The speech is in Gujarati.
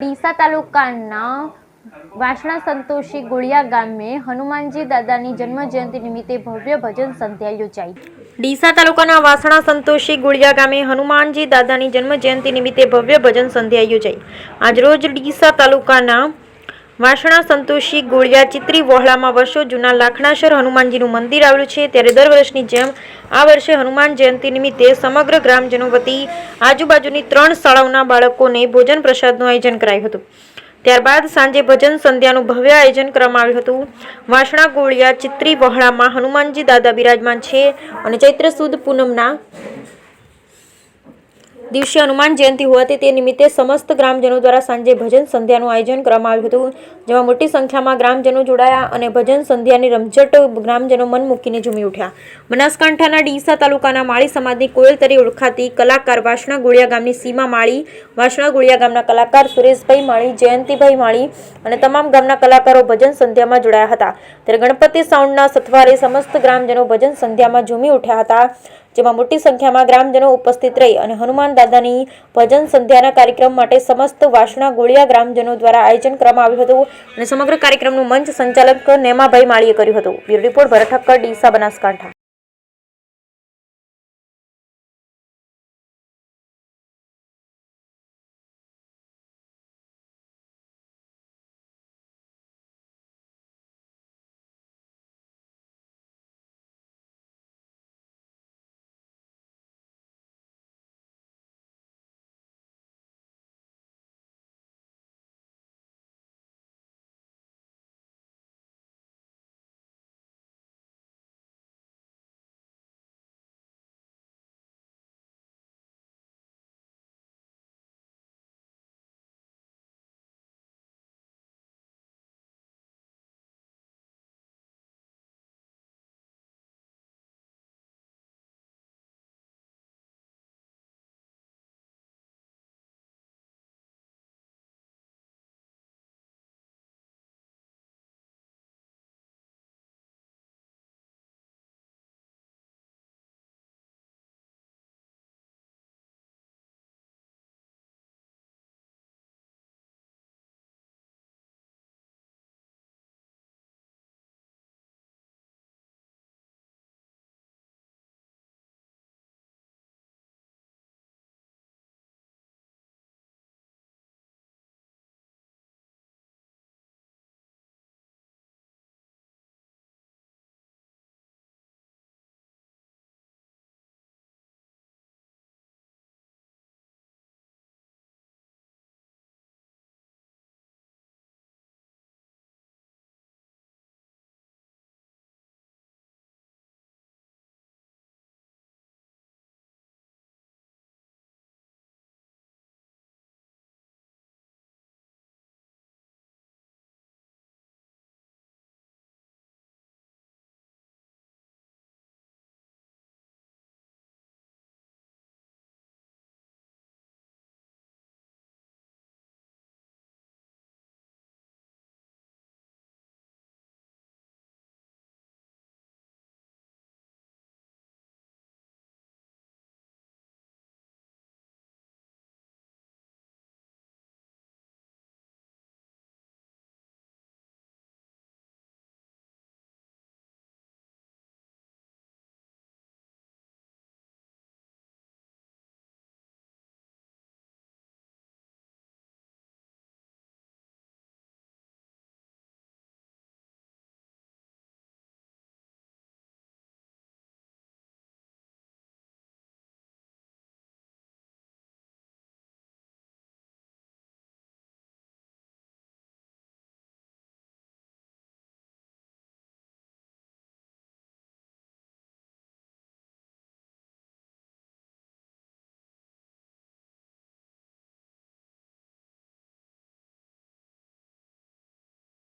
ડીસા તાલુકાના વાસણા સંતોષી ગોળિયા ગામે હનુમાનજી દાદાની જન્મજયંતિ નિમિત્તે ભવ્ય ભજન સંધ્યા યોજાઈ। ડીસા તાલુકાના વાસણા સંતોષી ગોળિયા ગામે હનુમાનજી દાદાની જન્મજયંતિ નિમિત્તે ભવ્ય ભજન સંધ્યા યોજાઈ। આજરોજ ડીસા તાલુકાના વાસણા સંતોષી ગોળિયા ચિત્રી વહોળામાં વર્ષો જૂના લાખણાસર હનુમાનજીનું મંદિર આવેલું છે। ત્યારે દર વર્ષની જેમ આ વર્ષે હનુમાન જયંતિ નિમિત્તે સમગ્ર ગ્રામજનો વતી આજુબાજુની 3 શાળાઓના બાળકોને ભોજન પ્રસાદનું આયોજન કરાયું હતું। ત્યારબાદ સાંજે ભજન સંધ્યાનું ભવ્ય આયોજન કરવામાં આવ્યું હતું। વાસણા ગોળિયા ચિત્રી વહોળામાં હનુમાનજી દાદા બિરાજમાન છે અને ચૈત્ર સુદ પૂનમના દિવસે હનુમાન જયંતિ હોવાથી તે નિમિત્તે સમસ્ત ગ્રામજનો દ્વારા સાંજે ભજન સંધ્યાનું આયોજન કરવામાં આવ્યું હતું, જેમાં મોટી સંખ્યામાં ગ્રામજનો જોડાયા અને ભજન સંધ્યાની રમઝટ ગ્રામજનો મન મૂકીને ઝૂમી ઉઠ્યા। બનાસકાંઠાના ડીસા તાલુકાના માળી સમાજની કોયલ તરીકે ઓળખાતી કલાકાર વાસણા ગોળિયા ગામની સીમા માળી, વાસણા ગોળિયા ગામના કલાકાર સુરેશભાઈ માળી, જયંતિભાઈ માળી અને તમામ ગામના કલાકારો ભજન સંધ્યામાં જોડાયા હતા। ત્યારે ગણપતિ સાઉન્ડના સથવારે સમસ્ત ગ્રામજનો ભજન સંધ્યામાં ઝૂમી ઉઠ્યા હતા, જેમાં મોટી સંખ્યામાં ગ્રામજનો ઉપસ્થિત રહી અને હનુમાન દાદાની ભજન સંધ્યાના કાર્યક્રમ માટે સમસ્ત વાસણા ગોળિયા ગ્રામજનો દ્વારા આયોજન કરવામાં આવ્યું હતું અને સમગ્ર કાર્યક્રમનું મંચ સંચાલક નેમાભાઈ માળીએ કર્યું હતું। બ્યુરો રિપોર્ટ ભરત ઠક્કર, ડીસા, બનાસકાંઠા।